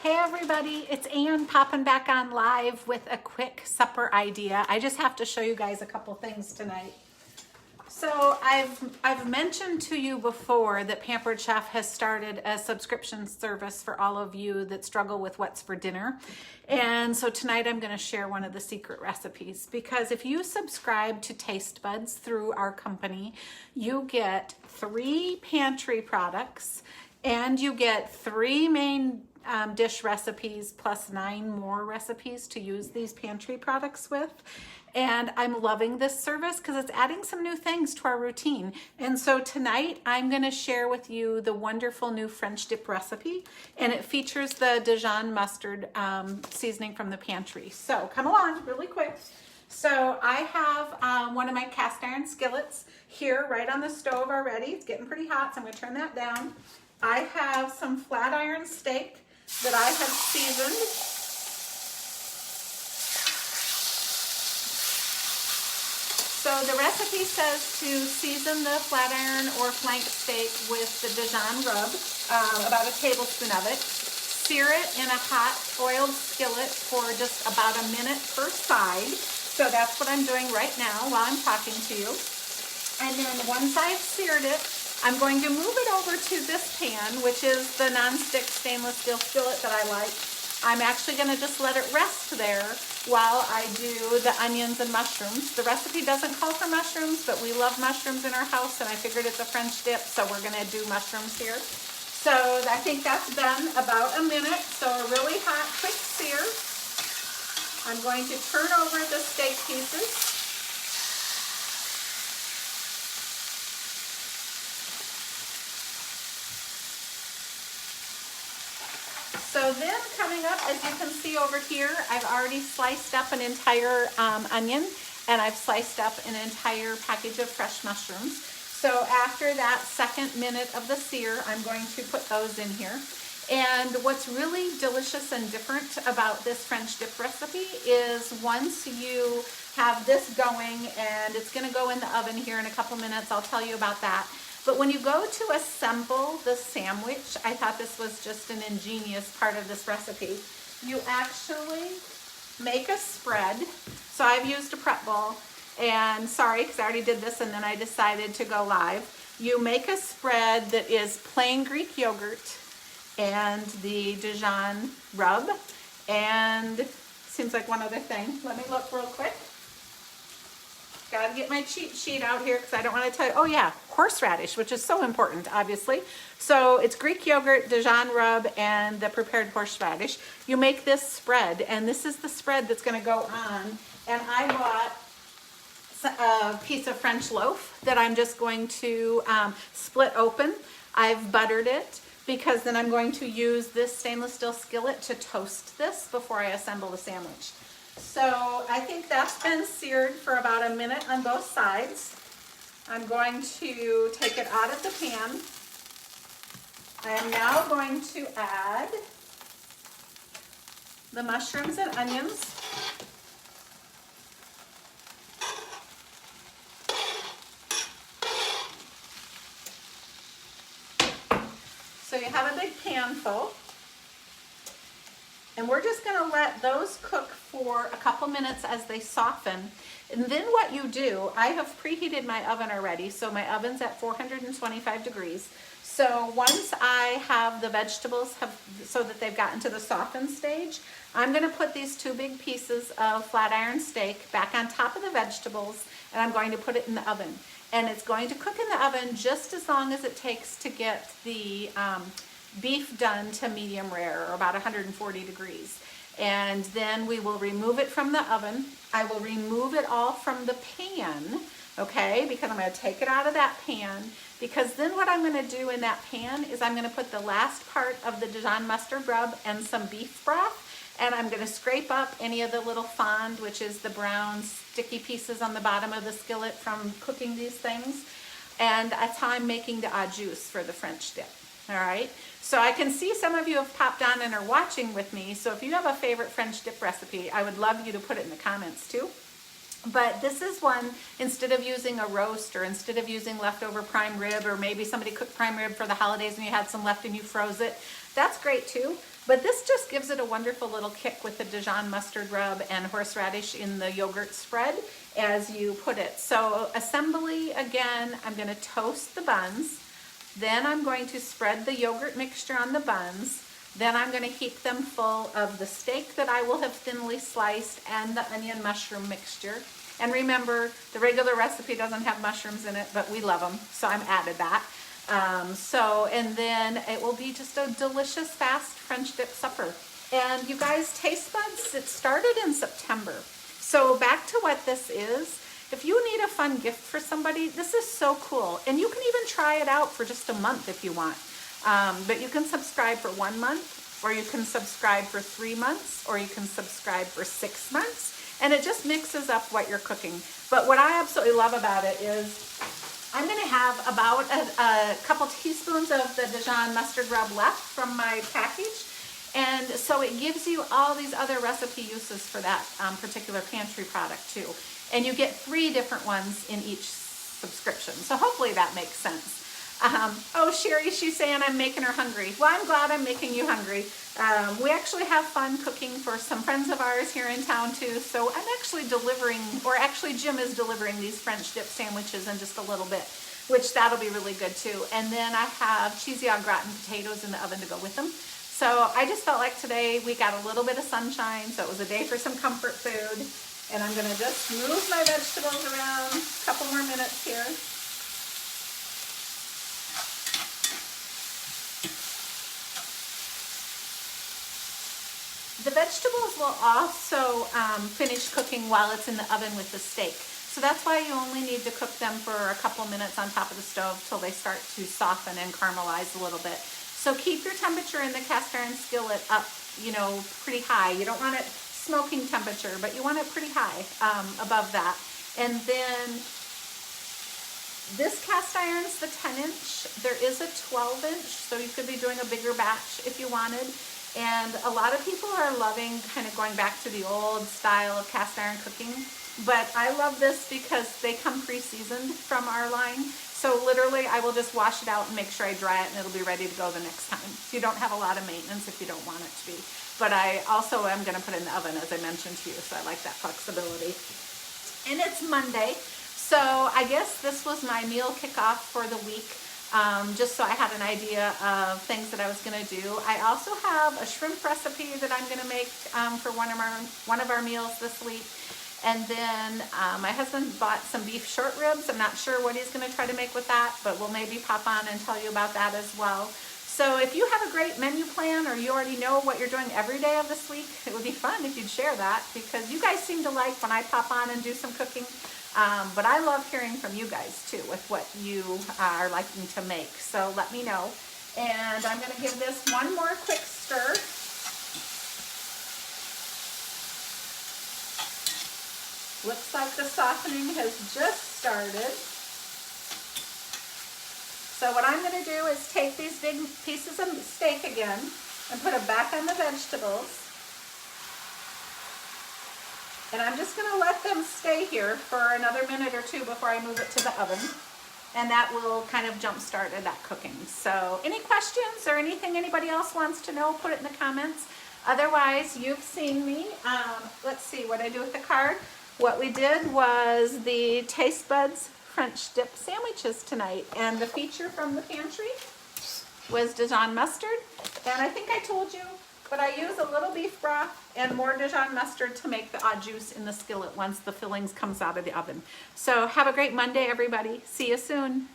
Hey everybody, it's Ann popping back on live with a quick supper idea. I just have to show you guys a couple things tonight. So I've mentioned to you before that Pampered Chef has started a subscription service for all of you that struggle with what's for dinner. And so tonight I'm going to share one of the secret recipes, because if you subscribe to Taste Buds through our company, you get 3 pantry products and you get 3 main dish recipes plus 9 more recipes to use these pantry products with. And I'm loving this service because it's adding some new things to our routine. And so tonight I'm going to share with you the wonderful new French dip recipe, and it features the Dijon mustard seasoning from the pantry. So come along really quick. So I have one of my cast iron skillets here right on the stove already. It's getting pretty hot, so I'm going to turn that down. I have some flat iron steak that I have seasoned. So the recipe says to season the flat iron or flank steak with the Dijon rub, about a tablespoon of it. Sear it in a hot oiled skillet for just about a minute per side. So that's what I'm doing right now while I'm talking to you. And then once I've seared it, I'm going to move it over to this pan, which is the non-stick stainless steel skillet that I like. I'm actually going to just let it rest there while I do the onions and mushrooms. The recipe doesn't call for mushrooms, but we love mushrooms in our house, and I figured it's a French dip, so we're going to do mushrooms here. So I think that's been about a minute, so a really hot, quick sear. I'm going to turn over the steak pieces. So then coming up, as you can see over here, I've already sliced up an entire onion, and I've sliced up an entire package of fresh mushrooms. So after that second minute of the sear, I'm going to put those in here. And what's really delicious and different about this French dip recipe is once you have this going, and it's going to go in the oven here in a couple minutes, I'll tell you about that. But when you go to assemble the sandwich, I thought this was just an ingenious part of this recipe. You actually make a spread. So I've used a prep bowl, and sorry, because I already did this and then I decided to go live. You make a spread that is plain Greek yogurt and the Dijon rub, and seems like one other thing. Let me look real quick. Gotta get my cheat sheet out here because I don't want to tell you. Oh yeah, horseradish, which is so important, obviously. So it's Greek yogurt, Dijon rub, and the prepared horseradish. You make this spread, and this is the spread that's going to go on. And I bought a piece of French loaf that I'm just going to split open. I've buttered it because then I'm going to use this stainless steel skillet to toast this before I assemble the sandwich. So I think that's been seared for about a minute on both sides. I'm going to take it out of the pan. I am now going to add the mushrooms and onions. So you have a big pan full. And we're just going to let those cook for a couple minutes as they soften. And then what you do, I have preheated my oven already, so my oven's at 425 degrees. So once I have the vegetables so that they've gotten to the softened stage, I'm going to put these 2 big pieces of flat iron steak back on top of the vegetables, and I'm going to put it in the oven. And it's going to cook in the oven just as long as it takes to get the beef done to medium rare, or about 140 degrees. And then we will remove it from the oven. I will remove it all from the pan, okay, because I'm going to take it out of that pan, because then what I'm going to do in that pan is I'm going to put the last part of the Dijon mustard rub and some beef broth, and I'm going to scrape up any of the little fond, which is the brown sticky pieces on the bottom of the skillet from cooking these things. And that's how I'm making the au jus for the French dip. All right, so I can see some of you have popped on and are watching with me. So if you have a favorite French dip recipe, I would love you to put it in the comments too. But this is one, instead of using a roast or instead of using leftover prime rib, or maybe somebody cooked prime rib for the holidays and you had some left and you froze it, that's great too. But this just gives it a wonderful little kick with the Dijon mustard rub and horseradish in the yogurt spread as you put it. So assembly, again, I'm gonna toast the buns, then I'm going to spread the yogurt mixture on the buns, then I'm going to heap them full of the steak that I will have thinly sliced and the onion mushroom mixture. And remember, the regular recipe doesn't have mushrooms in it, but we love them, so I'm added that. And then it will be just a delicious, fast French dip supper. And you guys, taste buds, it started in September. So back to what this is. If you need a fun gift for somebody, this is so cool. And you can even try it out for just a month if you want. But you can subscribe for 1 month, or you can subscribe for 3 months, or you can subscribe for 6 months. And it just mixes up what you're cooking. But what I absolutely love about it is I'm gonna have about a couple teaspoons of the Dijon mustard rub left from my package. And so it gives you all these other recipe uses for that particular pantry product too. And you get 3 different ones in each subscription. So hopefully that makes sense. Oh, Sherry, she's saying I'm making her hungry. Well, I'm glad I'm making you hungry. We actually have fun cooking for some friends of ours here in town too. So I'm actually delivering, or actually Jim is delivering these French dip sandwiches in just a little bit, which that'll be really good too. And then I have cheesy au gratin potatoes in the oven to go with them. So I just felt like today we got a little bit of sunshine, so it was a day for some comfort food. And I'm gonna just move my vegetables around a couple more minutes here. The vegetables will also finish cooking while it's in the oven with the steak. So that's why you only need to cook them for a couple minutes on top of the stove till they start to soften and caramelize a little bit. So keep your temperature in the cast iron skillet up, pretty high. You don't want it smoking temperature, but you want it pretty high above that. And then this cast iron's the 10-inch. There is a 12-inch, so you could be doing a bigger batch if you wanted. And a lot of people are loving kind of going back to the old style of cast iron cooking. But I love this because they come pre-seasoned from our line. So literally I will just wash it out and make sure I dry it, and it'll be ready to go the next time. So you don't have a lot of maintenance if you don't want it to be. But I also am going to put it in the oven, as I mentioned to you, so I like that flexibility. And it's Monday, so I guess this was my meal kickoff for the week, just so I had an idea of things that I was going to do. I also have a shrimp recipe that I'm going to make for one of our meals this week. And then my husband bought some beef short ribs. I'm not sure what he's going to try to make with that, but we'll maybe pop on and tell you about that as well. So if you have a great menu plan, or you already know what you're doing every day of this week, it would be fun if you'd share that, because you guys seem to like when I pop on and do some cooking. But I love hearing from you guys too with what you are liking to make. So let me know. And I'm going to give this one more quick stir. Looks like the softening has just started. So what I'm going to do is take these big pieces of steak again and put them back on the vegetables. And I'm just going to let them stay here for another minute or 2 before I move it to the oven. And that will kind of jump-start that cooking. So any questions or anything anybody else wants to know, put it in the comments. Otherwise, you've seen me. Let's see what I do with the card. What we did was the Taste Buds French dip sandwiches tonight, and the feature from the pantry was Dijon mustard. And I think I told you, but I use a little beef broth and more Dijon mustard to make the au jus in the skillet once the fillings comes out of the oven. So have a great Monday, everybody. See you soon.